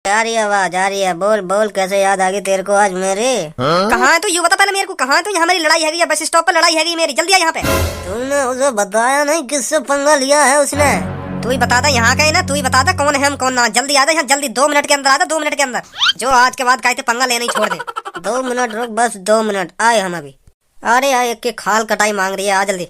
आ रही है आवाज, आ रही है। बोल बोल, कैसे याद आ गई तेरे को आज मेरी? कहाँ है तू? यू बता पहले मेरे को, कहाँ है तू? यहाँ मेरी लड़ाई हैगी, बस स्टॉप पर लड़ाई हैगी मेरी, जल्दी आ यहाँ पे। तूने उसे बताया नहीं किससे पंगा लिया है उसने? तू ही बता दे, यहाँ का है ना, तू ही बता दे कौन है हम कौन ना। जल्दी आ जा यहाँ, जल्दी 2 मिनट के अंदर आ जा, 2 मिनट के अंदर। जो आज के बाद कहते पंगा लेना ही छोड़ दे। 2 मिनट रुक, बस 2 मिनट, आए हम अभी। अरे यार, एक की खाल कटाई मांग रही है, आ जल्दी।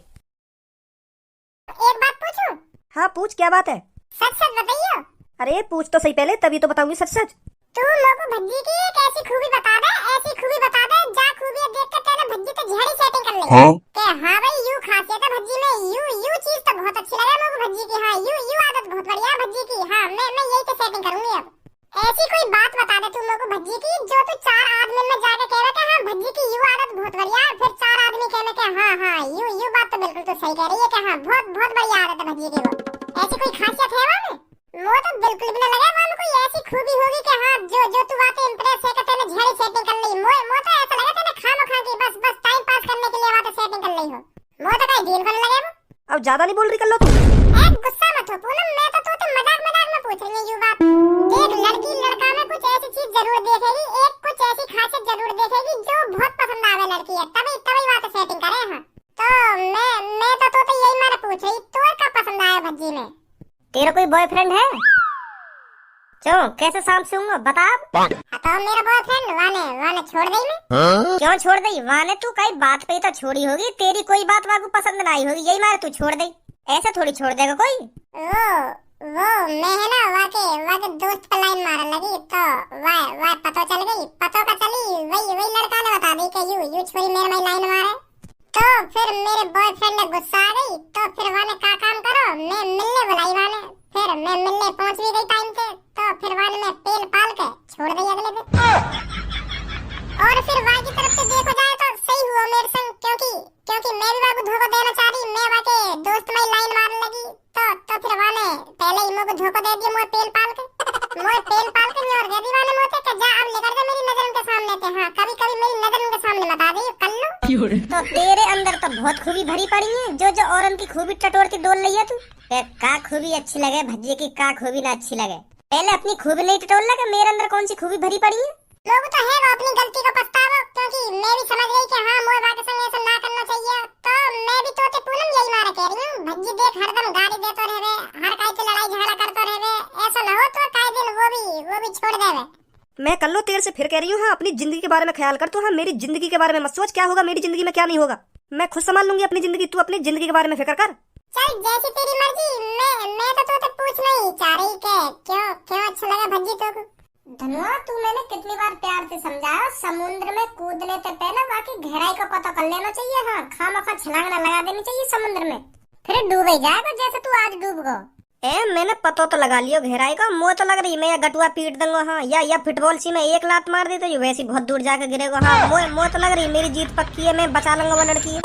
एक बात पूछूं? हाँ पूछ, क्या बात है? सच सच बताइयो। अरे पूछ तो सही पहले, तभी तो बताऊंगी सच सच। तू लोगो भज्जी की एक ऐसी खूबी बता दे, ऐसी खूबी बता दे जा खूबी देख कर तेरे भज्जी तो झड़ी सेटिंग कर ले। के हाँ भाई, यू खासियत है भज्जी में, यू चीज तो बहुत अच्छी लगे मेरे को भज्जी की। हाँ यू आदत बहुत बढ़िया है भज्जी की। हाँ मैं यही तो सेटिंग करूंगी अब। ऐसी कोई बात बता दे तुम लोगों को भज्जी की जो तू 4 आदमी में जाके कह रहा हाँ भज्जी की यू आदत बहुत बढ़िया है, फिर 4 आदमी कहने के हाँ यू बात तो बिल्कुल तो सही कह रही है कि हाँ बहुत बढ़िया आदत है भज्जी की। वो ऐसी कोई खासियत है वहाँ में? वो तो बिल्कुल भी ना लगा वहाँ कोई ऐसी खूबी होगी कि हाँ जो तू बातें इम्प्रेस है कि तूने झड़ी सेटिंग कर ली। मो तो ऐसा लगा तूने खामखा की बस टाइम पास करने के लिए बातें सेटिंग कर ली हो। मो तो कहीं दिन को न लगे वो। अब ज्यादा नहीं बोल रही, कर लो तू। गुस्सा मत हो पूनम, मैं तो तोते मजाक में पूछ रही हूँ यू बात। देख, लड़की लड़का में कुछ ऐसी चीज जरूर देखेगी, एक कुछ ऐसी खासियत जरूर देखेगी जो बहुत पसंद आवे लड़की है, तभी बात सेटिंग करे। हाँ तो मैं तो तोते यही मैंने पूछ रही, तोर का पसंद आया भज्जी में? तेरा कोई बॉयफ्रेंड है? क्यों, कैसे शाम से हूँ बता। तो मेरा बॉयफ्रेंड वाने छोड़ दी मैं। क्यों छोड़ दी? वाने तू कई बात पे ही तो छोड़ी होगी, तेरी कोई बात वाको पसंद नहीं होगी, यही मारे तू छोड़ दे। ऐसे थोड़ी छोड़ देगा कोई। वो मैं है ना वाके दोस्त पर लाइन मारने लगी तो वाह पता चल गई, पता का चली वही लड़का ने बता दी कि यू छोरी मेरे में लाइन मारे। तो फिर मेरे बॉयफ्रेंड ने गुस्सा आ गई, तो फिर वाने का काम करो, मैं मिलने बुलाई वाने, फिर मैं मिलने पहुंच भी गई टाइम से, तो फिर वाने में पेल पाल के छोड़ दी अगले दिन। और फिर वाह की तरफ से देखो जाए तो सही हुआ मेरे संग, क्योंकि मैं भी वाको धोखा देना चाह रही, मैं वाके दोस्त में लाइन मारने लगी, तो फिर वाने पहले ही मुझे धोखा दे दिया, मुझे पेल पाल के और दे दी वाने मुझे कि जा अब लेकर जा मेरी नजरों के सामने से। हाँ कभी मेरी नजरों के सामने मत आ जाइए, कर लो। तो तेरे अंदर तो बहुत खूबी भरी पड़ी है, जो औरन की खूबी टटोर के डोल रही है तू। का खूबी अच्छी लगे भज्जी की, का खूबी ना अच्छी लगे? पहले अपनी खूबी नहीं टटोल लगा, मेरे अंदर कौन सी खूबी भरी पड़ी है? लोग तो है वो अपनी गलती को पछतावा, क्योंकि मैं भी समझ गई कि हाँ मोर बात संग ऐसा ना करना चाहिए, तो मैं भी तोते पूनम यही मारे कह रही हूँ भज्जी देख हरदम गाड़ी देते रहे, हर काई से लड़ाई झगड़ा करते रहे, ऐसा ना हो तो काई दिन वो भी छोड़ देवे। मैं कर लो तेरे से फिर कह रही हूँ, हाँ अपनी जिंदगी के बारे में ख्याल कर। तू हाँ मेरी जिंदगी के बारे में मत सोच, क्या होगा मेरी जिंदगी में क्या नहीं होगा, मैं खुद संभाल लूंगी अपनी जिंदगी, तू अपनी जिंदगी के बारे में फिक्र कर। चल जैसी तेरी मर्जी, मैं तो तोते पूछना ही चाह रही के क्यों अच्छा लगा भज्जी तो को? धनुआ, तू मैंने कितनी बार प्यार से समझाया, समुद्र में कूदने से पहले बाकी गहराई का पता कर लेना चाहिए। हाँ खामखा छलांग ना लगा देनी चाहिए समुद्र में, फिर डूब ही जाएगा जैसे तू आज डूब गो। मैंने पतो तो लगा लियो गहराई का, मुँह तो लग रही मैं या गटुआ पीट दूंगा। हाँ या फुटबॉल सी में एक लात मार दी तो ये वैसी बहुत दूर जाकर गिरेगा। हाँ मुँह तो लग रही मेरी जीत पक्की है, मैं बचा लूंगा वो लड़की।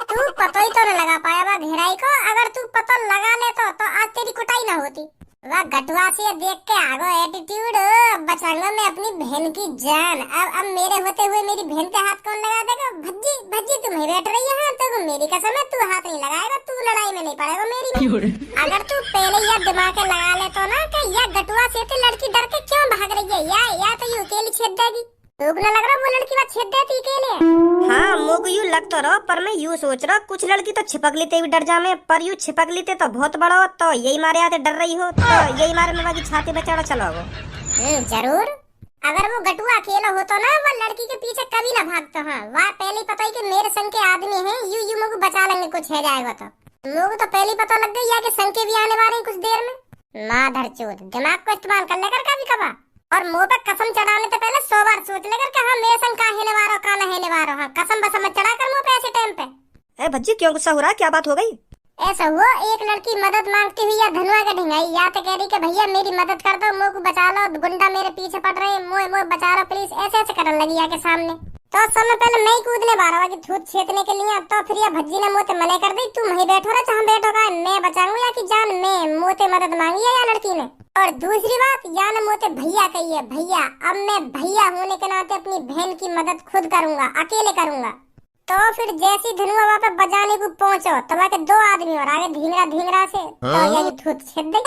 तू पता ही तो न लगा पाया वह गहराई को, अगर तू पता लगा ले तो आज तेरी कुटाई ना होती। वह गटुआ से देख के आगो एटीट्यूड, बचाऊंगा मैं अपनी बहन की जान। अब मेरे होते हुए मेरी बहन पे हाथ कौन लगा देगा? भज्जी तुम ही बैठ रही है, तो मेरी कसम है तू हाथ नहीं लगाएगा, तू लड़ाई में नहीं पड़ेगा मेरी। अगर तू पहले यह दिमाग लगा ले तो ना कि यह गटुआ से तो लड़की डर के क्यों भाग रही है, या तो यू अकेली छेद देगी। तो न लग रहा वो लड़की बात छेद देती के लिए। हाँ मुझे यूँ लग तो रहा, पर मैं यूँ सोच रहा कुछ लड़की तो छिपक लेते भी डर जामे, पर यूँ छिपक लेते तो बहुत बड़ा हो, तो यही मारे आते डर रही हो, तो यही मारे में बाकी छाती पे चढ़ा चलो वो। जरूर, अगर वो गटुआ अकेला हो तो ना वो लड़की के पीछे कभी ना भागता। हाँ वह पहले पता ही कि मेरे संग के आदमी हैं, यू मुझे बचा लेंगे कुछ है जाएगा तो। लोग तो पहले पता लग गई कि संग के भी आने वाले हैं कुछ देर में। माधर चोद, दिमाग को इस्तेमाल कर लेकर कभी कभी, और मुंह पे कसम चढ़ाने से पहले 100 बार सोच लेकर कि हाँ मेरे संग का हेने वारो का ना हेने वारो। हाँ कसम बसम मत चढ़ा कर मुंह पे ऐसे टाइम पे। भज्जी क्यों गुस्सा हो रहा है, क्या बात हो गई? ऐसा हुआ एक लड़की मदद मांगती हुई या धनुआ का ढिंगाई, या तो कह रही कि भैया मेरी मदद कर दो, मुझे बचा लो, गुंडा मेरे पीछे पड़ रहे, मोए बचा लो प्लीज, ऐसे करने लगी आके सामने। तो समय पहले मैं ही कूदने बारह की थूत छेदने के लिए, तो फिर यह भज्जी ने मुँह मना कर दी, तुम वहीं बैठो रहे जहाँ बैठोगा, मैं बचाऊंगा या की जान, मैं मुँह मदद मांगी है या लड़की ने। और दूसरी बात, या ने मुँह भैया कही है, भैया अब मैं भैया होने के नाते अपनी बहन की मदद खुद करूंगा, अकेले करूंगा। तो फिर जैसी धनुआ वहाँ पे बजाने को पहुंचो तो वहाँ के 2 आदमी और आगे धींगरा से तो यही थूत छेद दी।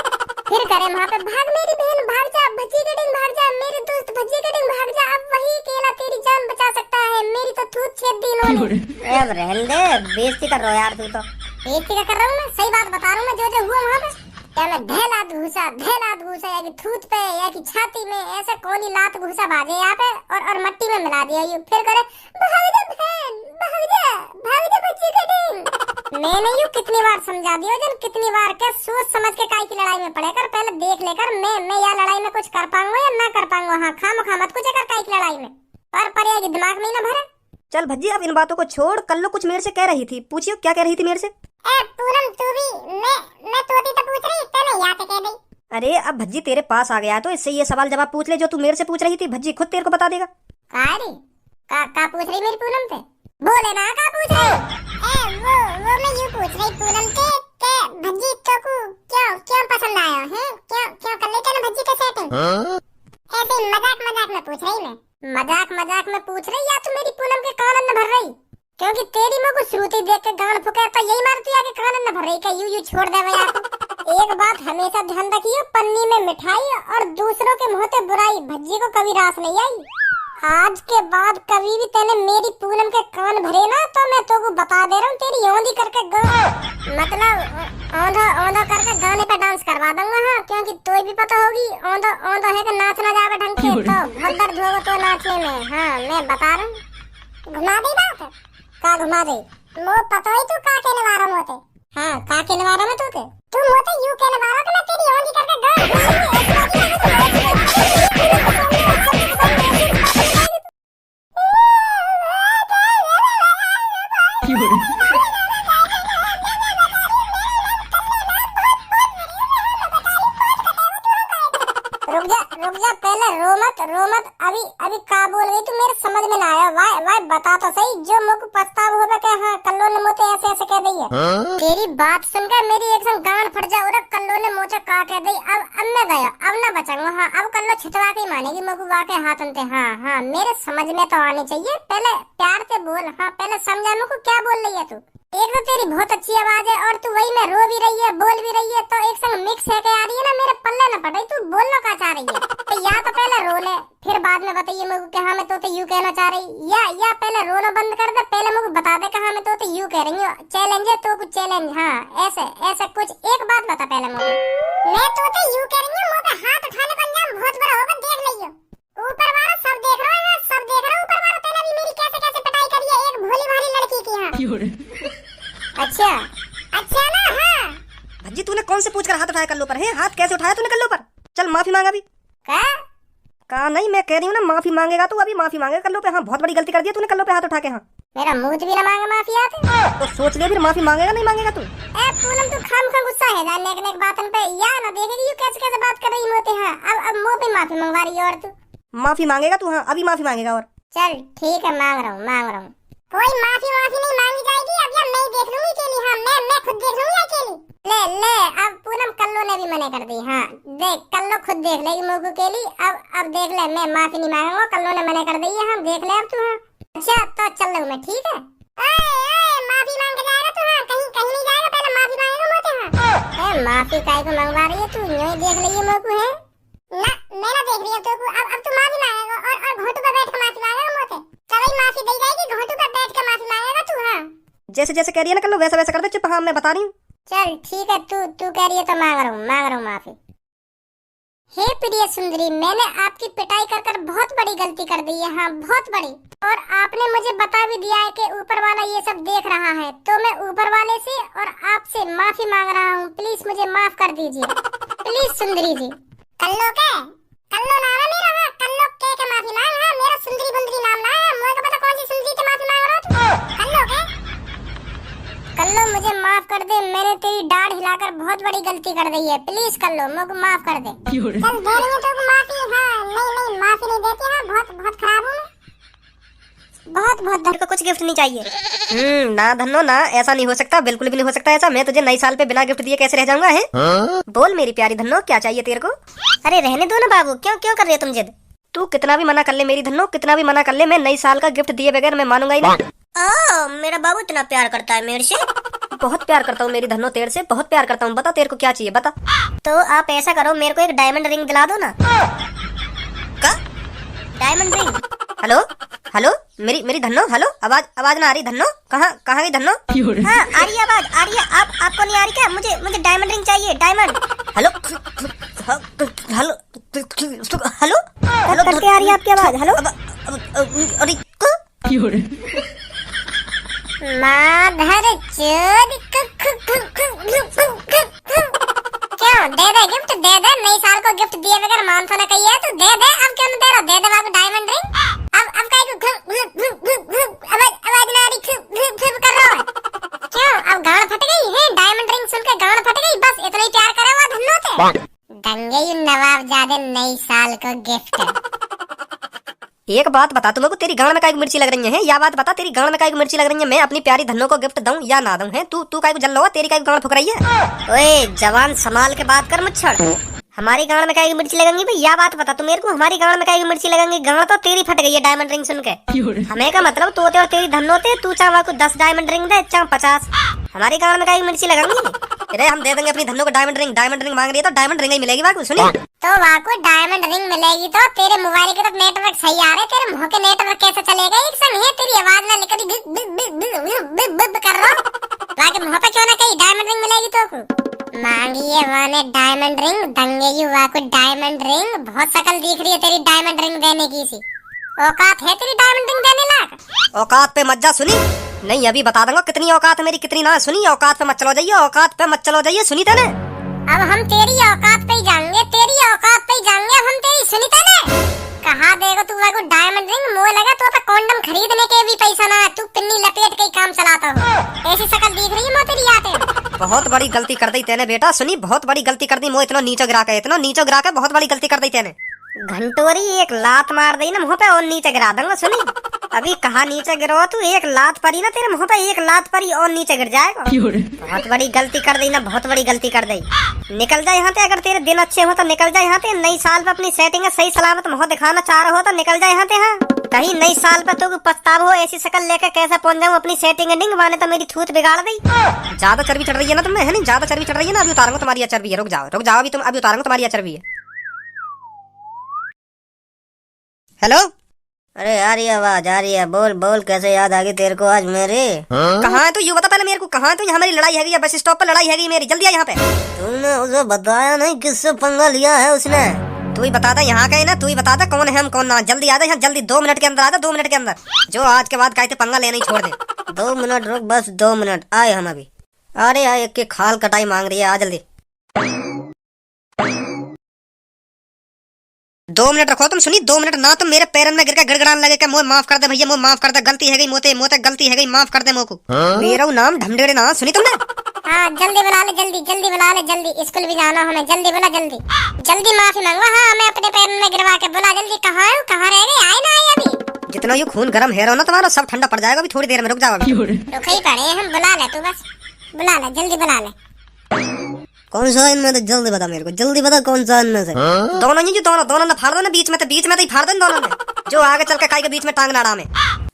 फिर करे वहाँ पे भाग मेरी बहन भाग जा, भज्जी के दिन भाग जा, अब रहने दे, बेइज्जती कर रहा है यार तू तो। बेइज्जती का कर रहा हूँ मैं, सही बात बता रहा हूँ मैं जो जो हुआ वहाँ पे। क्या मैं ढेलात घुसा या कि थूत पे या कि छाती में, ऐसे कौन ही लात घुसा भाजे यहाँ पे और मट्टी में मिला दिया यूं, फिर करे भाग जा बच्ची का दिन। मैंने यूं कितनी बार समझा दिया जन, कितनी बार क्या सोच समझ के काई की लड़ाई में पड़े कर, पहले देख लेकर मैं या लड़ाई में कुछ कर पाऊंगा या ना कर पाऊंगा। हाँ खामखा मत कुछ कर काई की लड़ाई में, पर ये दिमाग में ना भरे। चल भज्जी अब इन बातों को छोड़, कल लो कुछ मेरे से कह रही थी, पूछियो क्या कह रही थी मेरे से। ए पूनम तू भी मैं तोती तो पूछ रही तने या कह दई। अरे अब भज्जी तेरे पास आ गया तो इससे ये सवाल जवाब पूछ ले जो तू मेरे से पूछ रही थी, भज्जी खुद तेरे को बता देगा। का पूछ रही मेरी पूनम से, बोले ना का पूछ रही। वो मैं यूं पूछ रही पूनम से के भज्जी तो को क्यों पसंद आया है, क्यों कर लेते ना भज्जी के सेटिंग। ऐसे मजाक में पूछ रही मैं। मजाक में पूछ रही या तू मेरी पूनम के कान न भर रही, क्योंकि तेरी मुंह को श्रुति देख के गान फुके तो यही मारती है कि कान न भर रही का यूं छोड़ दे यार। एक बात हमेशा ध्यान रखियो, पन्नी में मिठाई और दूसरों के मुंह से बुराई, भज्जी को कभी रास नहीं आई। आज के बाद कभी भी तेने मेरी पूनम के कान भरे ना तो मैं तो को बता दे रहा हूँ तेरी औंधी करके मतलब औंधा करके गाने पे डांस करवा दूंगा। हाँ क्योंकि तो भी पता होगी औंधा है कि नाच ना जावे ढंग से तो बहुत दर्द होगा तो नाचने में। हाँ मैं बता रहा हूँ। घुमा दी बात का घुमा दे मो पता ही तू का कहने वाला मोते। हाँ का कहने वाला मैं तू मोते यूं कहने वाला कि मैं तेरी औंधी करके रुक जा पहले रो मत अभी का बोल गई तू मेरे समझ में ना आया। वाई बता तो सही जो मुझको पछतावा होगा कि हाँ कल्लो ने मोते ऐसे कह दी है। तेरी बात सुनकर मेरी एकदम गांड फट जा और कल्लो ने मोचे का कह दी। अब मैं गया, अब ना बचाऊंगा। हाँ अब कल्लो छिटवा के ही मानेगी मुझको वाके हाथ अंते। हाँ मेरे समझ में तो आनी चाहिए, पहले प्यार से बोल। हाँ पहले समझा मुझको क्या बोल रही है तू। एक तो तेरी बहुत अच्छी आवाज है और तू वही में रो भी रही है बोल भी रही है तो एक संग मिक्स है के आ रही है ना, मेरे पल्ले न पड़ रही। तू बोलना क्या चाह रही है तो या तो पहले रो ले फिर बाद में बताइए मुझको कि हाँ मैं तो यूं कहना चाह रही, या पहले रोना बंद कर दे, पहले मुझको बता दे कि हाँ मैं तो यूं कह रही हूँ। चैलेंज है तो कुछ चैलेंज। हाँ ऐसे कुछ एक बात बता पहले मुझे। मैं तो यूं कह रही हूँ मोते हाथ उठाने का अंजाम बहुत बड़ा होगा, देख लियो। ऊपर वाला सब देख रहा है, सब देख रहा है ऊपर वाला। पहले भी मेरी कैसे पिटाई करी है एक भोली भाली लड़की की। हाँ अच्छा ना। हाँ भज्जी तूने कौन से पूछकर हाथ उठाया कल्लो पर है? हाथ कैसे उठाया तूने कल्लो पर? चल माफी मांगा अभी। कहा नहीं, मैं कह रही हूँ ना माफी मांगेगा तू, अभी माफी मांगेगा कल्लो पे। हाँ बहुत बड़ी गलती कर दी तूने कल्लो पे हाथ उठा के। हाँ मेरा मुंह भी ना मांगे माफी आते तो सोच ले फिर माफी मांगेगा नहीं मांगेगा तू। पूनम तू खामखा गुस्सा है जाने एक बातन पे या ना देखेगी कैसे बात कर रही होते। हाँ अब मुंह पे माफी मंगवा रही है और तू माफी मांगेगा तू। हाँ अभी माफी मांगेगा और चल ठीक है मांग रहा हूँ। कोई माफी नहीं मांगी जाएगी, अब या मैं देख लूंगी अकेली। हाँ मैं खुद देख लूंगी अकेली। ले अब पूनम कल्लो ने भी मना कर दी। हाँ देख कल्लो खुद देख लेगी मुझको अकेली। अब देख ले मैं माफी नहीं मांगूंगा, कल्लो ने मना कर दी है। हम देख ले अब तू। हाँ अच्छा तो चल रहा हूँ मैं, ठीक है। माफी मांग के जाएगा तू? हाँ कहीं नहीं जाएगा, पहले माफी मांगेगा मोते। हाँ माफी काय को मंगवा रही है तू, यूं ही देख रही है मुझको। है ना मैं ना देख रही हूँ तो अब तू माफी मांगेगा और घोटू पर बैठ कर माफी मांगेगा मोते। कभी माफी दी जाएगी, घोटू पर बैठ कर माफी मांगेगा तू। हाँ जैसे जैसे कह रही है ना कल्लो वैसा कर दे चुप। हाँ मैं बता रही हूँ। चल ठीक है तू कह रही है तो मांग रहा हूँ माफी। हे प्रिय सुंदरी, मैंने आपकी पिटाई कर बहुत बड़ी गलती कर दी है। हाँ बहुत बड़ी। और आपने मुझे बता भी दिया है कि ऊपर वाला ये सब देख रहा है, तो मैं ऊपर वाले से और आपसे माफी मांग रहा हूँ। प्लीज मुझे माफ कर दीजिए प्लीज सुंदरी जी। कल्लो नाम है मेरा। हाँ कल्लो के माफी मांग। हाँ मेरा सुंदरी बंदरी नाम ना है। मुझे पता कौन सी सुंदरी के माफी मांग रहा तू। कल्लो मुझे माफ कर दे, मैंने तेरी डाढ़ हिलाकर बहुत बड़ी गलती कर दी है। प्लीज कल्लो मुझे माफ कर दे। चल दे रही है तो माफी। हाँ नहीं माफी नहीं देती। हाँ बहुत खराब हूँ बहुत धन को कुछ गिफ्ट नहीं चाहिए। ना धनो ना, ऐसा नहीं हो सकता, बिल्कुल भी नहीं हो सकता ऐसा। मैं तुझे नए साल पे बिना गिफ्ट दिए कैसे रह जाऊंगा? है बोल मेरी प्यारी धनो क्या चाहिए तेरे को? अरे रहने दो ना बाबू, क्यों कर रहे हो तुम जिद? तू कितना भी मना कर ले मेरी धनो, कितना भी मना कर ले, मैं नई साल का गिफ्ट दिए बगैर मैं मानूंगा ही नहीं। मेरा बाबू इतना प्यार करता है मेरे से। बहुत प्यार करता हूँ मेरी धनो तेरे से, बहुत प्यार करता हूँ। बता तेरे को क्या चाहिए बता। तो आप ऐसा करो मेरे को एक डायमंड रिंग दिला दो ना। का डायमंड रिंग? हेलो हेलो, मेरी मेरी धन्नो, हेलो, आवाज आवाज ना आ रही धन्नो, कहाँ कहाँ गई धन्नो? हाँ आ रही है आवाज, आ रही है। आपको नहीं आ रही क्या? मुझे मुझे डायमंड रिंग चाहिए, diamond. Hello hello hello hello करके आ रही है आपकी आवाज। हेलो अरे माधर चोद क्यों दे दे गिफ्ट, दे दे। नई साल को गिफ्ट दिए बगैर मान तो ना कही है तू। दे दे, अब क्यों नहीं दे रहा? दे दे बाबू डायमंड रिंग। अब काहे को आवाज ना आ रही कर रहा है क्यों? अब गाड़ फट गई है? डायमंड रिंग सुन के गाड़ फट गई? बस इतना ही प्यार करे हुआ धन्नो थे। दंगे नवाबजादे नई साल को गिफ्ट। एक बात बता, तुमको तेरी गांड में काहे को मिर्ची लग रही है? या बात बता, तेरी गांड में काहे को मिर्ची लग रही है? मैं अपनी प्यारी धन्नो को गिफ्ट दूं या ना दूं? है तू काहे को जल रहा? तेरी काहे को गांड फुक रही है? ओए जवान, संभाल के बात कर, मुच्छड़। हमारी गांड में काहे की मिर्ची लगेंगी भाई? या बात बता तू मेरे को, हमारी गांड में काहे की मिर्ची लगेंगी? गांड तो तेरी फट गई है डायमंड रिंग सुन के। हमें का मतलब तू होते और तेरी धन्नो होते, तू चाहे को 10 डायमंड रिंग दे, चाहे 50। हमारी गांड में काहे की मिर्ची लगेंगी? अरे हम दे देंगे अपनी धन्नो को डायमंड रिंग। डायमंड रिंग मांग रही है तो डायमंड रिंग ही मिलेगी। बात सुनिए, तो वाको डायमंड रिंग मिलेगी तो तेरे मोबाइल के तो नेटवर्क सही आ रहे, तेरे मुंह के नेटवर्क कैसे चलेगा? एक संग है तेरी आवाज ना निकली कर रहा वाके मुंह पे क्यों ना कही डायमंड रिंग मिलेगी तो को मांगिए वाने डायमंड रिंग। दंगे यू वाको डायमंड रिंग। बहुत शकल दिख रही है तेरी डायमंड रिंग देने की सी। औकात है तेरी डायमंड रिंग देने लायक? औकात पे मत जा सुनी। नहीं अभी बता दूंगा कितनी औकात है मेरी, कितनी ना। सुनी, औकात पे मत चलो जाइए, औकात पे मत चलो जाइए। सुनी तेने? अब हम तेरी औकात पे ही जाएंगे, तेरी औकात पे ही जाएंगे हम तेरी। सुनी तने? कहा देगा तू वाको डायमंड रिंग? मोह लगा तो पे कंडोम खरीदने के भी पैसा ना है, तू पिन्नी लपेट के ही काम चलाता हो। ऐसी शकल दिख रही है मो तेरी आते। बहुत बड़ी गलती कर दी तेने बेटा। सुनी, बहुत बड़ी गलती कर दी। मो इतना नीचे गिरा के, इतना नीचे गिरा के बहुत बड़ी गलती कर दी तेने। घंटोरी एक लात मार दी ना मुंह पे और नीचे गिरा दूंगा। सुनी, अभी कहा नीचे गिरो तू, एक लात पड़ी ना तेरे मुंह पे, एक लात पड़ी और नीचे गिर जाएगा। बहुत बड़ी गलती कर दी ना, बहुत बड़ी गलती कर दी। निकल जा यहाँ से, अगर तेरे दिन अच्छे हो तो निकल जा यहाँ से। नई साल पे अपनी सेटिंग है सही सलामत मुंह दिखाना चाह रहे हो तो निकल जा यहाँ से। हाँ कहीं नई साल पे तो पछताव हो, ऐसी शक्ल लेकर कैसे पहुंच जाऊं अपनी सेटिंग एंडिंग माने तो मेरी थूत बिगाड़ दी। ज्यादा चर्बी चढ़ रही है ना तुम्हें, है नहीं? ज्यादा चर्बी चढ़ रही है ना। अभी उतारूंगा तुम्हारी चर्बी है। रुक जाओ अभी तुम, अभी उतारूंगा तुम्हारी चर्बी है। हेलो, अरे यार ये आवाज आ रही है। बोल बोल, कैसे याद आ गई तेरे को आज मेरी? कहाँ है तू? यू बता पहले मेरे को, कहाँ है तू? हमारी लड़ाई हैगी या बस स्टॉप पर लड़ाई हैगी मेरी? जल्दी आ यहाँ पे। तूने उसे बताया नहीं किससे पंगा लिया है उसने? तू ही बता दे यहाँ का है ना, तू ही बता दे कौन है हम कौन ना। जल्दी आ जा यहाँ, जल्दी 2 मिनट के अंदर आ जा, 2 मिनट के अंदर। जो आज के बाद कहते पंगा लेना ही छोड़ दे। 2 मिनट रुक, बस 2 मिनट आए हम अभी। अरे यार एक की खाल कटाई मांग रही है, आ जल्दी। 2 मिनट रखो तुम। सुनी, 2 मिनट ना तुम मेरे पैरन में गिर के गड़गड़ाने लगे। मोह माफ कर दे भैया, मोह माफ कर दे, गलती है गई मोते मोते, गलती है गई, माफ कर दे मोह को। मेरा नाम ढमडेड़े ना। सुनी तुमने? हाँ जल्दी बुला ले, जल्दी जल्दी बुला ले, जल्दी स्कूल भी जाना हमें। जल्दी बुला, जल्दी जल्दी माफी मांगवा। हाँ हमें अपने पैर में गिरवा के बुला जल्दी। कहाँ है? कहाँ रह गए? आए ना आए अभी? जितना ये खून गर्म है ना तुम्हारा, सब ठंडा पड़ जाएगा अभी थोड़ी देर में। रुक जाओ अभी। रुक ही पड़े हम। बुला ले तू, बस बुला ले, जल्दी बुला ले। कौन सा इनमें से? जल्दी बता मेरे को, जल्दी बता कौन सा इनमें से? दोनों ही, दोनों ना फाड़ दो ना बीच में, तो बीच में तो ही फाड़ दो दोनों में। जो आगे चल के खाई के बीच में टांग नाड़ा में।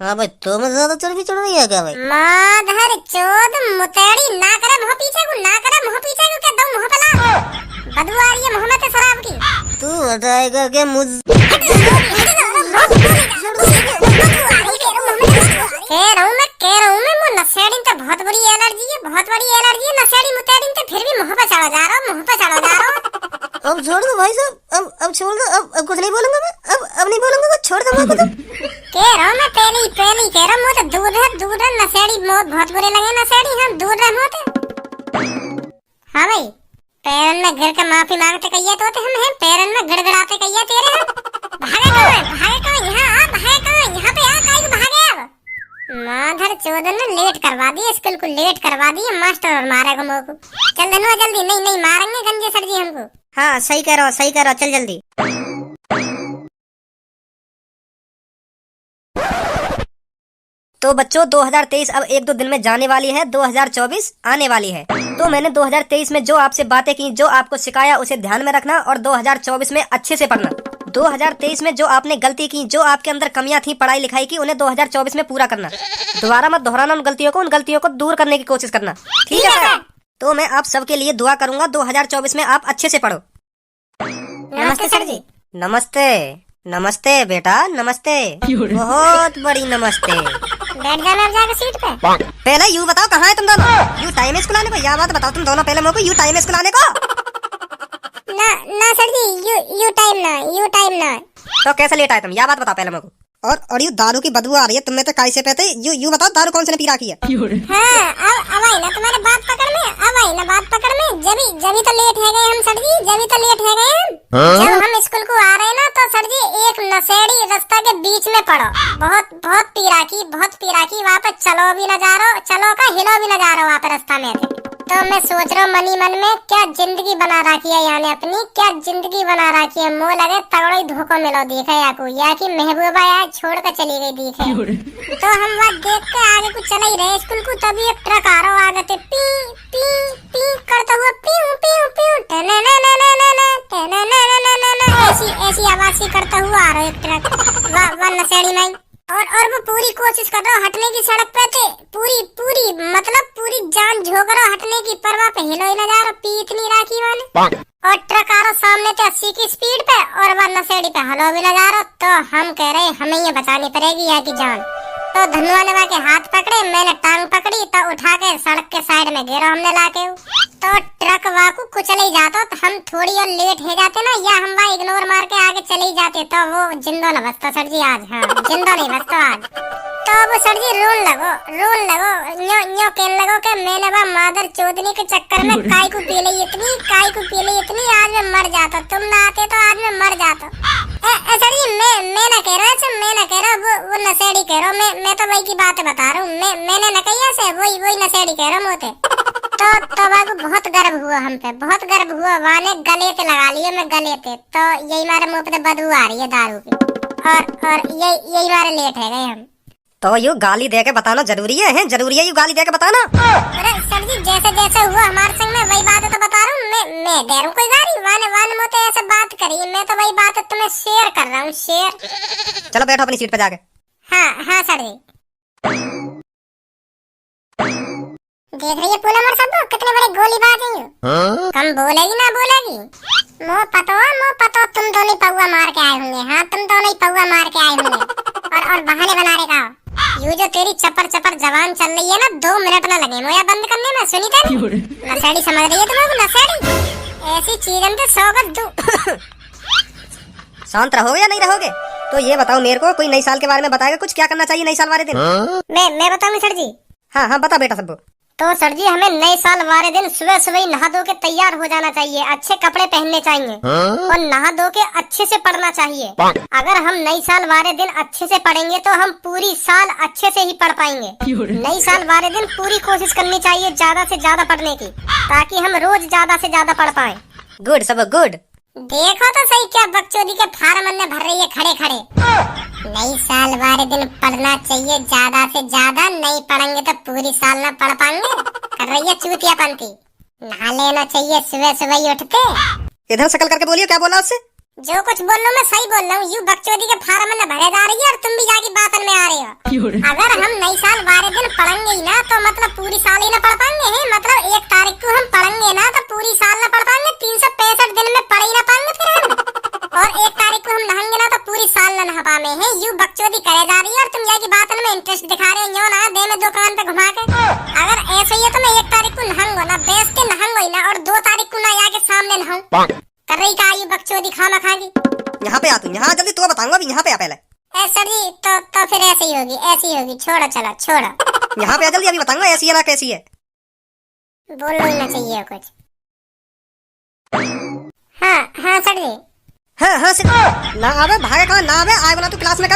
हाँ भाई तुम्हें ज्यादा चर्बी चढ़ रही है क्या भाई? माधर चोद मुतेड़ी ना करे मुंह पीछे को, ना करे मुंह पीछे को। क्या दो मुंह पे ला, बदबू आ रही है मुंह में से शराब की। तू बताएगा कि मुझ कह रहा हूँ मैं वो नशेड़ी तो बहुत बड़ी एलर्जी है, बहुत बड़ी एलर्जी है नशेड़ी मुतेड़ी तो। फिर भी मुंह पे चढ़ा जा रहा हूँ, मुंह पे चढ़ा जा रहा हूँ। अब छोड़ दो भाई साहब, अब छोड़ दो। अब कुछ नहीं बोलूंगा मैं, अब नहीं बोलूंगा कुछ, छोड़ दो मुझको। कह रहा हूँ मैं पहले ही कह रहा हूँ, मुझे दूर है नशेड़ी। बहुत बुरे लगे नशेड़ी। हम दूर रहे होते। हाँ भाई पैरन में गिर के माफी मांगते कहिए तो हम हैं, पैरन में गड़गड़ाते कहिए तेरे हम। भागे कहाँ यहाँ आ, भागे कहाँ यहाँ पे आ, काहे को भागे अब? माधर चोदन ने लेट करवा दिए, स्कूल को लेट करवा दिए मास्टर और मारेगा मोह को। चल धनुआ जल्दी। नहीं मारेंगे गंजे सर जी हमको। हाँ सही कह रहा हो, सही कह रहा हो, चल जल्दी। तो बच्चों 2023 अब 1-2 दिन में जाने वाली है, 2024 आने वाली है। तो मैंने 2023 में जो आपसे बातें की, जो आपको सिखाया उसे ध्यान में रखना और 2024 में अच्छे से पढ़ना। 2023 में जो आपने गलती की, जो आपके अंदर कमियां थी पढ़ाई लिखाई की, उन्हें 2024 में पूरा करना। दोबारा मत दोहराना उन गलतियों को दूर करने की कोशिश करना। ठीक है सर? तो मैं आप सबके लिए दुआ करूंगा 2024 में आप अच्छे से पढ़ो। नमस्ते सर जी। नमस्ते। नमस्ते बेटा, नमस्ते, बहुत बड़ी नमस्ते। बैठ जाना जाके सीट पे। पहले यू बताओ कहाँ है तुम दोनों? यू टाइम स्कूल आने को? या बात बताओ तुम दोनों पहले मेरे को, यू टाइम स्कूल आने को? ना ना सर जी, यू टाइम ना। तो कैसे लेट आए तुम? या बात बताओ पहले मेरे को। और यू दारू की बदबू आ रही है, तुम में तो कैसे पीते? यू बताओ दारू कौन से ने पी रखी है? हाँ, अब आई ना तुम्हारे बात पकड़ में, अब आई ना बात पकड़ में। जभी तो लेट है गए हम सर जी, जभी तो लेट है गए हम। जब हम स्कूल को आ रहे हैं ना तो सर जी एक नशेड़ी रास्ता के बीच में पड़ो, बहुत पी रखी वहाँ पे चलो भी न जा रहा, चलो का हिलो भी न जा रहा वहाँ पे रास्ता में थे। तो मैं सोच रहा हूँ मनी मन में क्या जिंदगी बना रखी है यहाँ ने अपनी, क्या जिंदगी बना रखी है। मुँह लगे तगड़ो ही धोखो मिलो दिखे या को, या कि महबूबा यार छोड़ कर चली गई दिखे। तो हम वहाँ देख के आगे कुछ चला ही रहे स्कूल को, तभी एक ट्रक आ रहा आगे थे, पी पी पी करता हुआ, पीऊ पीऊ पीऊ ऐसी आवाज सी करता हुआ आ रहा है एक ट्रक। वाह नशेड़ी में। और वो पूरी कोशिश कर रहा हटने की, सड़क पे थे पूरी मतलब पूरी जान झोंक रहा हटने की, पर वहाँ पे हिलो ही न जा रहा, पी इतनी राखी वाले। और ट्रक आ रहा सामने थे 80 की स्पीड पे, और वह नशेड़ी पे हलो भी न जा रहा। तो हम कह रहे हमें ये बचानी पड़ेगी यहाँ की जान। तो धनुआ ने वहाँ के हाथ पकड़े, मैंने टांग पकड़ी, तो उठा के सड़क के साइड में गिरा हमने लाके। तो ट्रक वहाँ को कुचल ही जाता, तो हम थोड़ी और लेट हो जाते ना, या हम वहाँ इग्नोर मार के आगे चले ही जाते, तो वो जिंदा न बचता सर जी आज। हाँ, जिंदा नहीं बचता आज। तो वो सर जी रोन लगो न्यो कहने लगो कि मैंने वहाँ मादर चोदनी के चक्कर में काय को पी ली इतनी, आज मैं मर जाता, तुम ना आते तो आज मैं मर जाता। सर जी मैं ना कह रहा, वो नशेड़ी कह रहा हूँ, मैं तो वही की बात बता रहा हूँ। मैंने न कही ऐसे, वही नशेड़ी कह रहा हूँ मोते। तो वहाँ को बहुत गर्व हुआ हम पे, बहुत गर्व हुआ। वहाँ ने गले पे लगा लिया, मैं गले पे, तो यही हमारे मुँह पे बदबू आ रही है दारू की, और यही हमारे लेट है गए हम। तो यू गाली दे के बताना जरूरी है, जरूरी है यू गाली दे के बताना? अरे सर जी जैसे हुआ हमारे संग में वही बात तो बता रहा हूँ। मैं दे रहा हूँ कोई गाली, वाने मोते ऐसे बात करी, मैं तो वही बात तुम्हें शेयर कर रहा हूँ, शेयर। चलो बैठो अपनी सीट पे जाके। हाँ सर जी। देख रही है पूनम और सबको कितने बड़े गोलीबाज हैं ये। कम बोलेगी ना बोलेगी। मोह पतो तुम दोनों पौवा मार के आए होंगे। हाँ, तुम दोनों ही पौवा मार के आए होंगे, और बहाने बना रहे का। यू जो तेरी चपर जबान चल रही है ना, 2 मिनट ना लगे मोया बंद करने में। सुनी तेरी नशेड़ी समझ रही है तुम्हें? नशेड़ी ऐसी चीज हम तो सौगत दूं। शांत रहोगे या नहीं रहोगे? तो ये बताओ मेरे को, कोई नई साल के बारे में बताएगा कुछ, क्या करना चाहिए नई साल वाले दिन? मैं बताऊंगी सर जी। हाँ बता बेटा सबको। तो सर जी हमें नए साल वाले दिन सुबह ही नहा धो के तैयार हो जाना चाहिए, अच्छे कपड़े पहनने चाहिए, और नहा धो के अच्छे से पढ़ना चाहिए। अगर हम नई साल वाले दिन अच्छे से पढ़ेंगे तो हम पूरी साल अच्छे से ही पढ़ पाएंगे। नई साल वाले दिन पूरी कोशिश करनी चाहिए ज्यादा से ज्यादा पढ़ने की, ताकि हम रोज ज्यादा से ज्यादा पढ़ पाए। गुड सब गुड। देखो तो सही क्या बकचोदी के फार्म में भर रही है खड़े। नई साल वाले दिन पढ़ना चाहिए ज्यादा से ज्यादा, नहीं पढ़ेंगे तो पूरी साल ना पढ़ पाएंगे। कर रही है चूतियापंती। नहा लेना चाहिए सुबह ही उठते। इधर शकल करके बोलिए, क्या बोला उससे? जो कुछ बोल रहा हूँ मैं सही बोल रहा हूँ। यू बकचोदी के फार्म में भरे जा रही है, और तुम भी जाके बातन में आ रहे हो। अगर हम नई साल वाले दिन पढ़ेंगे ही ना, तो मतलब पूरी साल ही ना पढ़ पाएंगे। मतलब 1 तारीख को हम पढ़ेंगे ना, तो पूरी साल ना पढ़ पाएंगे। 365 दिन में पढ़ ही ना पाएंगे फिर हम। और 1 तारीख को हम नहाएंगे ना, तो पूरी साल ना नहा पाए हैं। यू बकचोदी करे जा रही है, और तुम जाके बातन में इंटरेस्ट दिखा रहे हो ना, दे में 2 कान पे घुमा के। अगर ऐसे ही है तो मैं 1 तारीख को नहाऊंगा ना, बेस के नहाऊंगा ही ना, और 2 तारीख को ना जाके सामने नहाऊं। कर रही का यू बकचोदी खामा खागी। यहाँ पे आ तू, यहाँ जल्दी तो बताऊंगा अभी। यहाँ पे आ पहले। सर जी तो फिर ऐसी होगी। छोड़ो चलो छोड़ो। यहाँ पे आ जल्दी, अभी बताऊंगा ऐसी है ना कैसी है। बोलना ही ना चाहिए कुछ। हाँ सर जी। हाँ से ना आवे भागे कहाँ ना आवे, आए बोला तू क्लास में।